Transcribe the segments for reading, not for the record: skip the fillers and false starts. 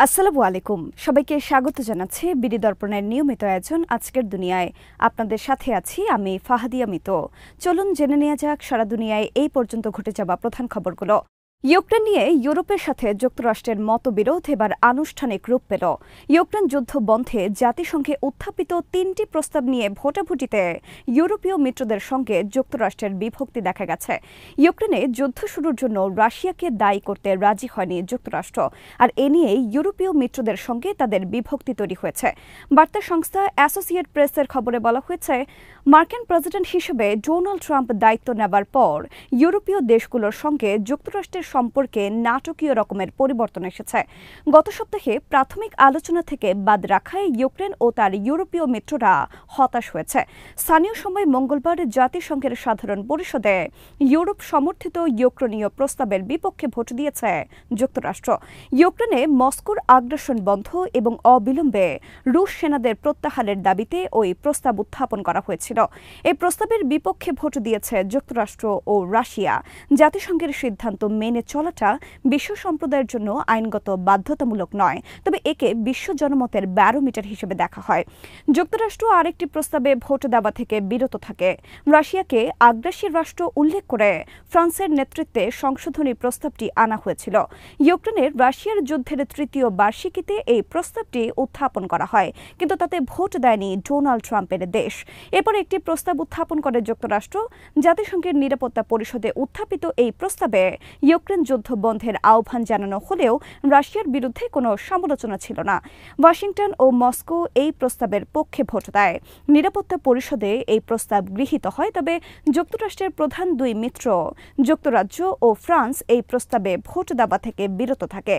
আসসালামু আলাইকুম, সবাইকে স্বাগত জানাচ্ছি বিডি দর্পণের নিয়মিত আয়োজন আজকের দুনিয়ায়। আপনাদের সাথে আছি আমি ফাহাদিয়া মিতো। চলুন জেনে নেওয়া যাক সারা দুনিয়ায় এই পর্যন্ত ঘটে যাওয়া প্রধান খবরগুলো। ইউক্রেন নিয়ে ইউরোপের সাথে যুক্তরাষ্ট্রের মতবিরোধ এবার আনুষ্ঠানিক রূপ পেল। ইউক্রেন যুদ্ধ বন্ধে জাতিসংঘে উত্থাপিত ৩টি প্রস্তাব নিয়ে ভোটাভুটিতে ইউরোপীয় মিত্রদের সঙ্গে যুক্তরাষ্ট্রের বিভক্তি দেখা গেছে। ইউক্রেনে যুদ্ধ শুরুর জন্য রাশিয়াকে দায়ী করতে রাজি হয়নি যুক্তরাষ্ট্র, আর এ নিয়েই ইউরোপীয় মিত্রদের সঙ্গে তাদের বিভক্তি তৈরি হয়েছে। বার্তা সংস্থা অ্যাসোসিয়েট প্রেসের খবরে বলা হয়েছে, মার্কিন প্রেসিডেন্ট হিসেবে ডোনাল্ড ট্রাম্প দায়িত্ব নেবার পর ইউরোপীয় দেশগুলোর সঙ্গে যুক্তরাষ্ট্রের সম্পর্কে নাটকীয় রকমের পরিবর্তন এসেছে। গত সপ্তাহে প্রাথমিক আলোচনা থেকে বাদ রাখায় ইউক্রেন ও তার ইউরোপীয় মিত্ররা হতাশ হয়েছে। স্থানীয় সময় মঙ্গলবার জাতিসংঘের সাধারণ পরিষদে ইউরোপ সমর্থিত ইউক্রেনীয় প্রস্তাবের বিপক্ষে ভোট দিয়েছে যুক্তরাষ্ট্র। ইউক্রেনে মস্কোর আগ্রাসন বন্ধ এবং অবিলম্বে রুশ সেনাদের প্রত্যাহারের দাবিতে ওই প্রস্তাব উত্থাপন করা হয়েছিল। এই প্রস্তাবের বিপক্ষে ভোট দিয়েছে যুক্তরাষ্ট্র ও রাশিয়া। জাতিসংঘের সিদ্ধান্ত মেনে চলাটা বিশ্ব সম্প্রদায়ের জন্য আইনগত বাধ্যতামূলক নয়, তবে একে বিশ্ব জনমতের ব্যারোমিটার হিসেবে দেখা হয়। যুক্তরাষ্ট্র আরেকটি প্রস্তাবে ভোট দেওয়া থেকে বিরত থাকে। রাশিয়াকে আগ্রাসী রাষ্ট্র উল্লেখ করে ফ্রান্সের নেতৃত্বে সংশোধনী প্রস্তাবটি আনা হয়েছিল। ইউক্রেনের রাশিয়ার যুদ্ধের তৃতীয় বার্ষিকীতে এই প্রস্তাবটি উত্থাপন করা হয়, কিন্তু তাতে ভোট দেয়নি ডোনাল্ড ট্রাম্পের দেশ। এরপর একটি প্রস্তাব উত্থাপন করে যুক্তরাষ্ট্র। জাতিসংঘের নিরাপত্তা পরিষদে উত্থাপিত এই প্রস্তাবে ইউক্রেন যুদ্ধ বন্ধের আহ্বান জানানো হলেও রাশিয়ার বিরুদ্ধে কোনো সমালোচনা ছিল না। ওয়াশিংটন ও মস্কো এই প্রস্তাবের পক্ষে ভোট দেয়। নিরাপত্তা পরিষদে এই প্রস্তাব গৃহীত হয়, তবে যুক্তরাষ্ট্রের প্রধান দুই মিত্র যুক্তরাজ্য ও ফ্রান্স এই প্রস্তাবে ভোট দেওয়া থেকে বিরত থাকে।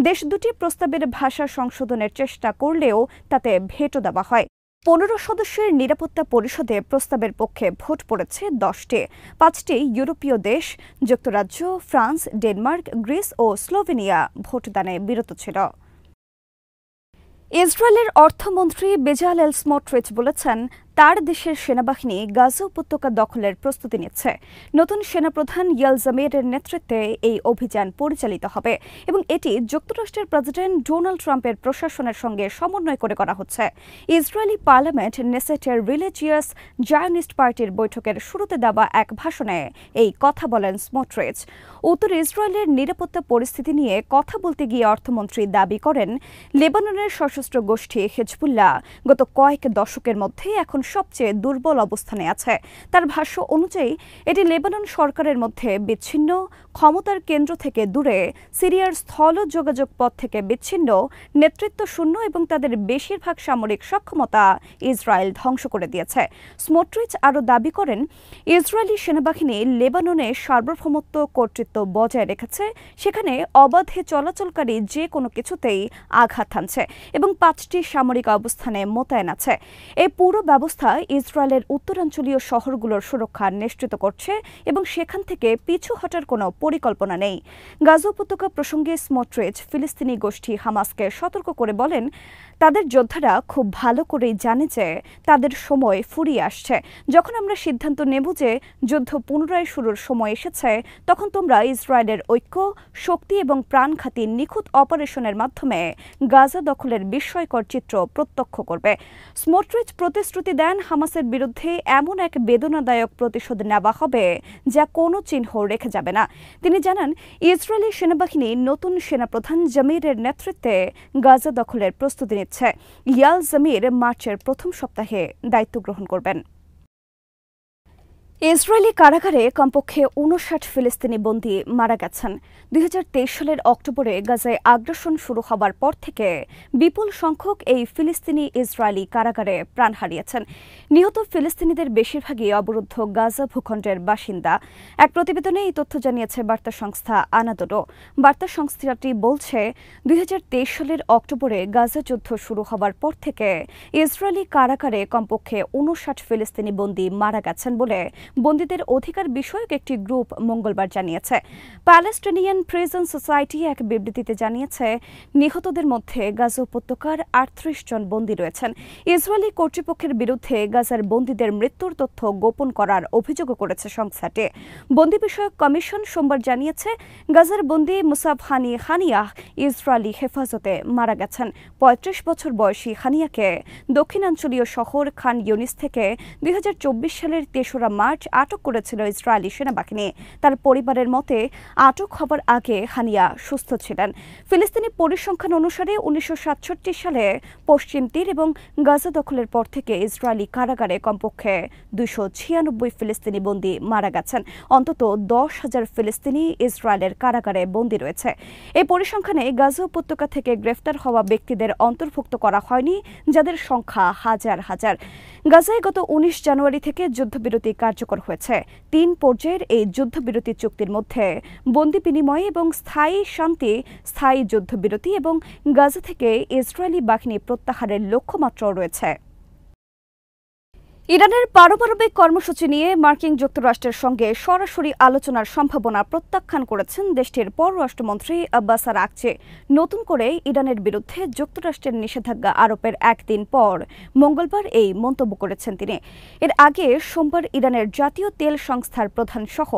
দেশ দুটি প্রস্তাবের ভাষা সংশোধনের চেষ্টা করলেও তাতে ভেটো দেওয়া হয়। 15 সদস্যের নিরাপত্তা পরিষদে প্রস্তাবের পক্ষে ভোট পড়েছে 10টি। 5টি ইউরোপীয় দেশ যুক্তরাজ্য, ফ্রান্স, ডেনমার্ক, গ্রিস ও স্লোভেনিয়া ভোটদানে বিরত ছিল। ইসরায়েলের অর্থমন্ত্রী বেজালেল স্মোট্রিচ বলেছেন, তার দেশের সেনাবাহিনী গাজা উপত্যকা দখলের প্রস্তুতি নিচ্ছে। নতুন সেনাপ্রধান ইয়াল জামিরের নেতৃত্বে এই অভিযান পরিচালিত হবে এবং এটি যুক্তরাষ্ট্রের প্রেসিডেন্ট ডোনাল্ড ট্রাম্পের প্রশাসনের সঙ্গে সমন্বয় করে করা হচ্ছে। ইসরায়েলি পার্লামেন্ট নেসেটের রিলিজিয়াস জায়নিস্ট পার্টির বৈঠকের শুরুতে দেওয়া এক ভাষণে এই কথা বলেন স্মোট্রিচ। উত্তর ইসরায়েলের নিরাপত্তা পরিস্থিতি নিয়ে কথা বলতে গিয়ে অর্থমন্ত্রী দাবি করেন, লেবাননের সশস্ত্র গোষ্ঠী হিজবুল্লাহ গত কয়েক দশকের মধ্যে এখন সবচেয়ে দুর্বল অবস্থানে আছে। তার ভাষ্য অনুযায়ী এটি লেবানন সরকারের মধ্যে বিচ্ছিন্ন, ক্ষমতার কেন্দ্র থেকে দূরে, সিরিয়ার স্থল যোগাযোগ পথ থেকে বিচ্ছিন্ন, নেতৃত্ব শূন্য এবং তাদের বেশিরভাগ সামরিক সক্ষমতা ইসরায়েল ধ্বংস করে দিয়েছে। স্মোট্রিচ আরও দাবি করেন, ইসরায়েলি সেনাবাহিনী লেবাননে সার্বভৌমত্ব কর্তৃত্ব বজায় রেখেছে, সেখানে অবাধে চলাচলকারী যে কোনো কিছুতেই আঘাত হানছে এবং 5টি সামরিক অবস্থানে মোতায়েন আছে। এই পুরো ব্যবস্থা ইসরায়েলের উত্তরাঞ্চলীয় শহরগুলোর সুরক্ষা নিশ্চিত করছে এবং সেখান থেকে পিছু হটার কোনো পরিকল্পনা নেই। গাজা উপত্যকা প্রসঙ্গে স্মোট্রিচ ফিলিস্তিনি গোষ্ঠী হামাসকে সতর্ক করে বলেন, তাদের যোদ্ধারা খুব ভালো করেই জানে যে তাদের সময় ফুরিয়ে আসছে। যখন আমরা সিদ্ধান্ত নেব যে যুদ্ধ পুনরায় শুরুর সময় এসেছে, তখন তোমরা ইসরায়েলের ঐক্য, শক্তি এবং প্রাণঘাতী নিখুঁত অপারেশনের মাধ্যমে গাজা দখলের বিস্ময়কর চিত্র প্রত্যক্ষ করবে। স্মোট্রিচ প্রতিশ্রুতি দেন, হামাসের বিরুদ্ধে এমন এক বেদনাদায়ক প্রতিশোধ নেওয়া হবে যা কোনো চিহ্ন রেখে যাবে না। তিনি জানান, ইসরায়েলি সেনাবাহিনী নতুন সেনাপ্রধান জামিরের নেতৃত্বে গাজা দখলের প্রস্তুতি নিচ্ছে। ইয়াল জামির মার্চের প্রথম সপ্তাহে দায়িত্ব গ্রহণ করবেন। ইসরায়েলি কারাগারে কমপক্ষে 59 ফিলিস্তিনি বন্দী মারা গেছেন। 2023 সালের অক্টোবরে গাজায় আগ্রাসন শুরু হবার পর থেকে বিপুল সংখ্যক এই ফিলিস্তিনি ইসরায়েলি কারাগারে প্রাণ হারিয়েছেন। নিহত ফিলিস্তিনিদের বেশিরভাগই অবরুদ্ধ গাজা ভূখণ্ডের বাসিন্দা। এক প্রতিবেদনে এই তথ্য জানিয়েছে বার্তা সংস্থা আনাদোলো। বার্তা সংস্থাটি বলছে, 2023 সালের অক্টোবরে গাজা যুদ্ধ শুরু হবার পর থেকে ইসরায়েলি কারাগারে কমপক্ষে 59 ফিলিস্তিনি বন্দী মারা গেছেন বলে বন্দীদের অধিকার বিষয়ক একটি গ্রুপ মঙ্গলবার জানিয়েছে। প্যালেস্টিনিয়ান প্রিজন সোসাইটি এক বিবৃতিতে জানিয়েছে, নিহতদের মধ্যে গাজা উপত্যকার ৩৮ জন বন্দী রয়েছেন। ইসরায়েলি কর্তৃপক্ষের বিরুদ্ধে গাজার বন্দীদের মৃত্যুর তথ্য গোপন করার অভিযোগও করেছে সংস্থাটি। বন্দী বিষয়ক কমিশন সোমবার জানিয়েছে, গাজার বন্দী মুসাব হানি হানিয়াহ ইসরায়েলি হেফাজতে মারা গেছেন। ৩৫ বছর বয়সী হানিয়াকে দক্ষিণাঞ্চলীয় শহর খান ইউনিস থেকে ২০২৪ সালের ৩রা মার্চ আটক করেছিল ইসরায়েলি সেনাবাহিনী। তার পরিবারের মতে, আটক হবার আগে হানিয়া সুস্থ ছিলেন। ফিলিস্তিনি পরিসংখ্যান অনুসারে ১৯৬৭ সালে পশ্চিম তীর এবং গাজা দখলের পর থেকে ইসরায়েলি কারাগারে কমপক্ষে ২৯৬ ফিলিস্তিনি বন্দী মারা গেছেন। অন্তত ১০,০০০ ফিলিস্তিনি ইসরায়েলের কারাগারে বন্দী রয়েছে। এই পরিসংখ্যানে গাজা উপত্যকা থেকে গ্রেফতার হওয়া ব্যক্তিদের অন্তর্ভুক্ত করা হয়নি, যাদের সংখ্যা হাজার হাজার। গাজায় গত ১৯ জানুয়ারি থেকে যুদ্ধবিরতি কার্যকর হয়েছে। ৩ পর্যায়ের এই যুদ্ধবিরতি চুক্তির মধ্যে বন্দী বিনিময় এবং স্থায়ী শান্তি, স্থায়ী যুদ্ধবিরতি এবং গাজা থেকে ইসরায়েলি বাহিনী প্রত্যাহারের লক্ষ্যমাত্রাও রয়েছে। ইরানের পারমাণবিক কর্মসূচি নিয়ে মার্কিন যুক্তরাষ্ট্রের সঙ্গে সরাসরি আলোচনার সম্ভাবনা প্রত্যাখ্যান করেছেন দেশটির পররাষ্ট্রমন্ত্রী আব্বাস আরাগচি। নতুন করে ইরানের বিরুদ্ধে যুক্তরাষ্ট্রের নিষেধাজ্ঞা আরোপের একদিন পর মঙ্গলবার এই মন্তব্য করেছেন তিনি। এর আগে সোমবার ইরানের জাতীয় তেল সংস্থার প্রধান সহ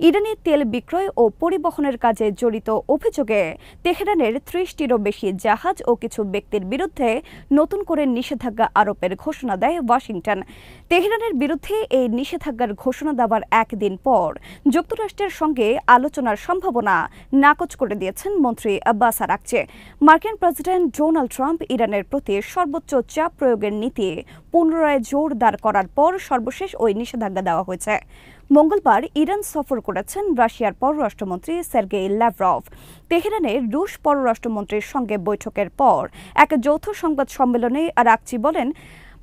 ইরানি তেল বিক্রয় ও পরিবহনের কাজে জড়িত অভিযোগে তেহরানের ৩০টিরও বেশি জাহাজ ও কিছু ব্যক্তির বিরুদ্ধে নতুন করে নিষেধাজ্ঞা আরোপের ঘোষণা দেয় ওয়াশিংটন। তেহরানের বিরুদ্ধে এই নিষেধাজ্ঞার ঘোষণা দেওয়ার একদিন পর যুক্তরাষ্ট্রের সঙ্গে আলোচনার সম্ভাবনা নাকচ করে দিয়েছেন মন্ত্রী আব্বাস আরাগচি। মার্কিন প্রেসিডেন্ট ডোনাল্ড ট্রাম্প ইরানের প্রতি সর্বোচ্চ চাপ প্রয়োগের নীতি পুনরায় জোরদার করার পর সর্বশেষ ওই নিষেধাজ্ঞা দেওয়া হয়েছে। মঙ্গলবার ইরান সফর করেছেন রাশিয়ার পররাষ্ট্রমন্ত্রী সের্গেই ল্যাভরভ। তেহরানে রুশ পররাষ্ট্রমন্ত্রীর সঙ্গে বৈঠকের পর এক যৌথ সংবাদ সম্মেলনে আরাগচি বলেন,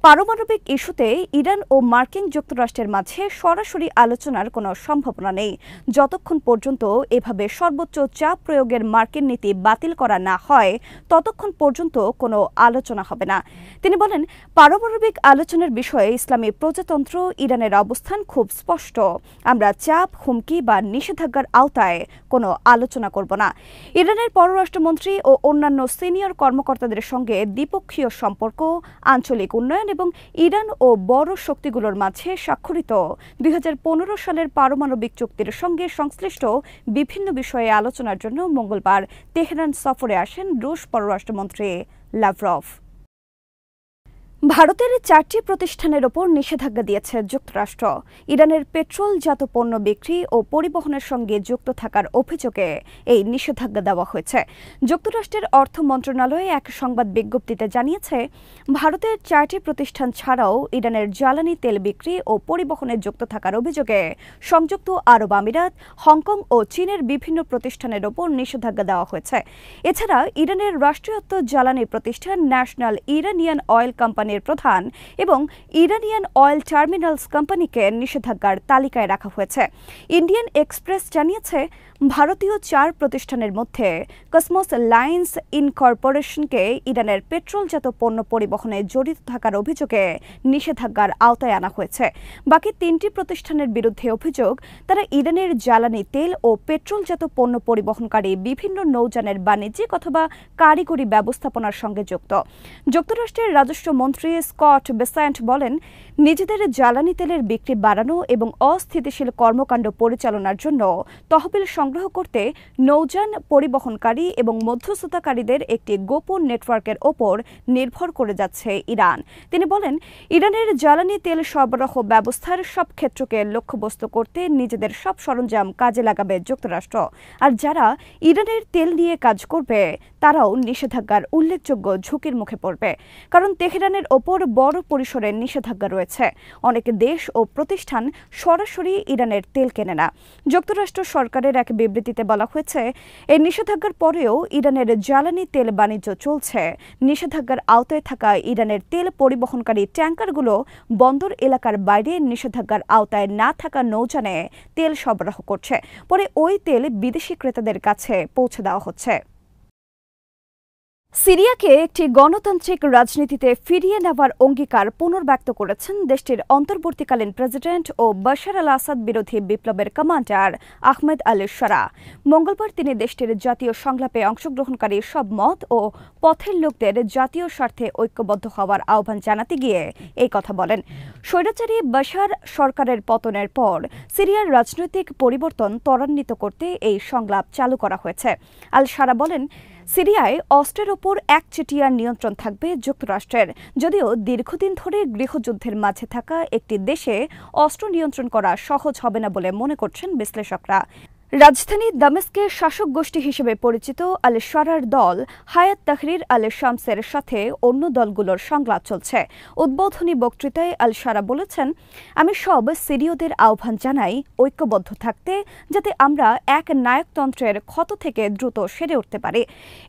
পারমাণবিক ইস্যুতে ইরান ও মার্কিন যুক্তরাষ্ট্রের মাঝে সরাসরি আলোচনার কোনো সম্ভাবনা নেই, যতক্ষণ পর্যন্ত এভাবে সর্বোচ্চ চাপ প্রয়োগের মার্কিন নীতি বাতিল করা না হয় ততক্ষণ পর্যন্ত কোনো আলোচনা হবে না। তিনি বলেন, পারমাণবিক আলোচনার বিষয়ে ইসলামী প্রজাতন্ত্র ইরানের অবস্থান খুব স্পষ্ট। আমরা চাপ, হুমকি বা নিষেধাজ্ঞার আওতায় কোনো আলোচনা করব না। ইরানের পররাষ্ট্রমন্ত্রী ও অন্যান্য সিনিয়র কর্মকর্তাদের সঙ্গে দ্বিপক্ষীয় সম্পর্ক, আঞ্চলিক উন্নয়ন এবং ইরান ও বড় শক্তিগুলোর মাঝে স্বাক্ষরিত ২০১৫ সালের পারমাণবিক চুক্তির সঙ্গে সংশ্লিষ্ট বিভিন্ন বিষয়ে আলোচনার জন্য মঙ্গলবার তেহরান সফরে আসেন রুশ পররাষ্ট্রমন্ত্রী লাভরভ। ভারতের 4টি প্রতিষ্ঠানের ওপর নিষেধাজ্ঞা দিয়েছে যুক্তরাষ্ট্র। ইরানের পেট্রোলজাত পণ্য বিক্রি ও পরিবহনের সঙ্গে যুক্ত থাকার অভিযোগে এই নিষেধাজ্ঞা দেওয়া হয়েছে। যুক্তরাষ্ট্রের অর্থ মন্ত্রণালয় এক সংবাদ বিজ্ঞপ্তিতে জানিয়েছে, ভারতের 4টি প্রতিষ্ঠান ছাড়াও ইরানের জ্বালানি তেল বিক্রি ও পরিবহনে যুক্ত থাকার অভিযোগে সংযুক্ত আরব আমিরাত, হংকং ও চীনের বিভিন্ন প্রতিষ্ঠানের ওপর নিষেধাজ্ঞা দেওয়া হয়েছে। এছাড়া ইরানের রাষ্ট্রায়ত্ত জ্বালানি প্রতিষ্ঠান ন্যাশনাল ইরানিয়ান অয়েল কোম্পানি প্রধান এবং ইরানিয়ান অয়েল টার্মিনালস কোম্পানিকে নিষেধাজ্ঞার তালিকায় রাখা হয়েছে। ইন্ডিয়ান এক্সপ্রেস জানিয়েছে, ভারতীয় 4 প্রতিষ্ঠানের মধ্যে কসমোস লাইন্স ইনকর্পোরেশনকে ইরানের পেট্রোলজাত পণ্য পরিবহনে জড়িত থাকার অভিযোগে নিষেধাজ্ঞার আওতায় আনা হয়েছে। বাকি 3টি প্রতিষ্ঠানের বিরুদ্ধে অভিযোগ, তারা ইরানের জ্বালানি তেল ও পেট্রোলজাত পণ্য পরিবহনকারী বিভিন্ন নৌযানের বাণিজ্যিক অথবা কারিগরি ব্যবস্থাপনার সঙ্গে যুক্ত। যুক্তরাষ্ট্রের রাজস্ব মন্ত্রী স্কট বেসায়েন্ট বলেন, নিজেদের জ্বালানি তেলের বিক্রি বাড়ানো এবং অস্থিতিশীল কর্মকাণ্ড পরিচালনার জন্য তহবিল সংগ্রহ করতে নৌযান পরিবহনকারী এবং মধ্যস্থতাকারীদের একটি গোপন নেটওয়ার্কের ওপর নির্ভর করে যাচ্ছে ইরান। তিনি বলেন, ইরানের জ্বালানি তেল সরবরাহ ব্যবস্থার সব ক্ষেত্রকে লক্ষ্যবস্তু করতে নিজেদের সব সরঞ্জাম কাজে লাগাবে যুক্তরাষ্ট্র। আর যারা ইরানের তেল নিয়ে কাজ করবে তারাও নিষেধাজ্ঞার উল্লেখযোগ্য ঝুঁকির মুখে পড়বে, কারণ তেহরানের ওপর বড় পরিসরের নিষেধাজ্ঞা রয়েছে। অনেক দেশ ও প্রতিষ্ঠান সরাসরি ইরানের তেল কেনে না। যুক্তরাষ্ট্র সরকারের এক বিবৃতিতে বলা হয়েছে, এই নিষেধাজ্ঞার পরেও ইরানের জ্বালানি তেল বাণিজ্য চলছে। নিষেধাজ্ঞার আওতায় থাকা ইরানের তেল পরিবহনকারী ট্যাঙ্কারগুলো বন্দর এলাকার বাইরে নিষেধাজ্ঞার আওতায় না থাকা নৌযানে তেল সরবরাহ করছে। পরে ওই তেল বিদেশি ক্রেতাদের কাছে পৌঁছে দেওয়া হচ্ছে। সিরিয়াকে একটি গণতান্ত্রিক রাজনীতিতে ফিরিয়ে নেওয়ার অঙ্গীকার পুনর্ব্যক্ত করেছেন দেশটির অন্তর্বর্তীকালীন প্রেসিডেন্ট ও বাশার আল আসাদ বিরোধী বিপ্লবের কমান্ডার আহমেদ আল শারা। মঙ্গলবার তিনি দেশটির জাতীয় সংলাপে অংশগ্রহণকারী সব মত ও পথের লোকদের জাতীয় স্বার্থে ঐক্যবদ্ধ হওয়ার আহ্বান জানাতে গিয়ে এই কথা বলেন। স্বৈরাচারী বাশার সরকারের পতনের পর সিরিয়ার রাজনৈতিক পরিবর্তন ত্বরান্বিত করতে এই সংলাপ চালু করা হয়েছে। আল শারা বলেন, সিরিয়ায় অস্ত্রের ওপর একচেটিয়া নিয়ন্ত্রণ থাকবে যুক্তরাষ্ট্রের। যদিও দীর্ঘদিন ধরে গৃহযুদ্ধের মাঝে থাকা একটি দেশে অস্ত্র নিয়ন্ত্রণ করা সহজ হবে না বলে মনে করছেন বিশ্লেষকরা। রাজধানী দামেস্কের শাসক গোষ্ঠী হিসেবে পরিচিত আল শারার দল হায়াত তাহরির আল শামসের সাথে অন্য দলগুলোর সংলাপ চলছে। উদ্বোধনী বক্তৃতায় আল শারা বলেছেন, আমি সব সিরীয়দের আহ্বান জানাই ঐক্যবদ্ধ থাকতে, যাতে আমরা এক নায়কতন্ত্রের ক্ষত থেকে দ্রুত সেরে উঠতে পারি।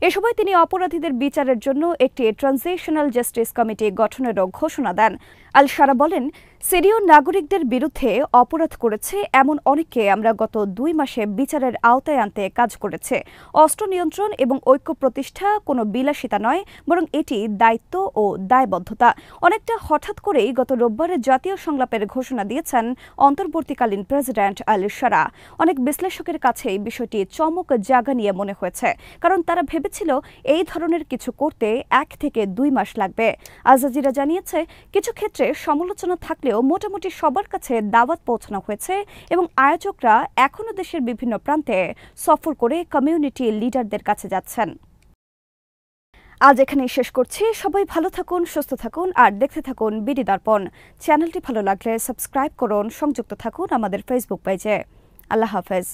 এ সময় তিনি অপরাধীদের বিচারের জন্য একটি ট্রানজিশনাল জাস্টিস কমিটি গঠনেরও ঘোষণা দেন। আল শারা বলেন, সিরীয় নাগরিকদের বিরুদ্ধে অপরাধ করেছে এমন অনেককে আমরা গত 2 মাসে বিচারের আওতায় আনতে কাজ করেছে। অস্ত্র নিয়ন্ত্রণ এবং ঐক্য প্রতিষ্ঠা কোনো বিলাসিতা নয়, বরং এটি দায়িত্ব ও দায়বদ্ধতা। অনেকটা হঠাৎ করেই গত রোববারে জাতীয় সংলাপের ঘোষণা দিয়েছেন অন্তর্বর্তীকালীন প্রেসিডেন্ট আল শারা। অনেক বিশ্লেষকের কাছে বিষয়টি চমক জাগা নিয়ে মনে হয়েছে, কারণ তারা ভেবেছিল এই ধরনের কিছু করতে 1 থেকে 2 মাস লাগবে। আল জাজিরা জানিয়েছে, কিছু ক্ষেত্রে সমালোচনা থাকলেও মোটামুটি সবার কাছে দাওয়াত পৌঁছানো হয়েছে এবং আয়োজকরা এখনও দেশের বিভিন্ন প্রান্তে সফর করে কমিউনিটি লিডারদের কাছে যাচ্ছেন। আজ এখানেই শেষ করছি। সবাই ভালো থাকুন, সুস্থ থাকুন আর দেখতে থাকুন বিডি দর্পণ। চ্যানেলটি ভালো লাগলে সাবস্ক্রাইব করুন, সংযুক্ত থাকুন আমাদের ফেসবুক পেজে। আল্লাহ হাফেজ।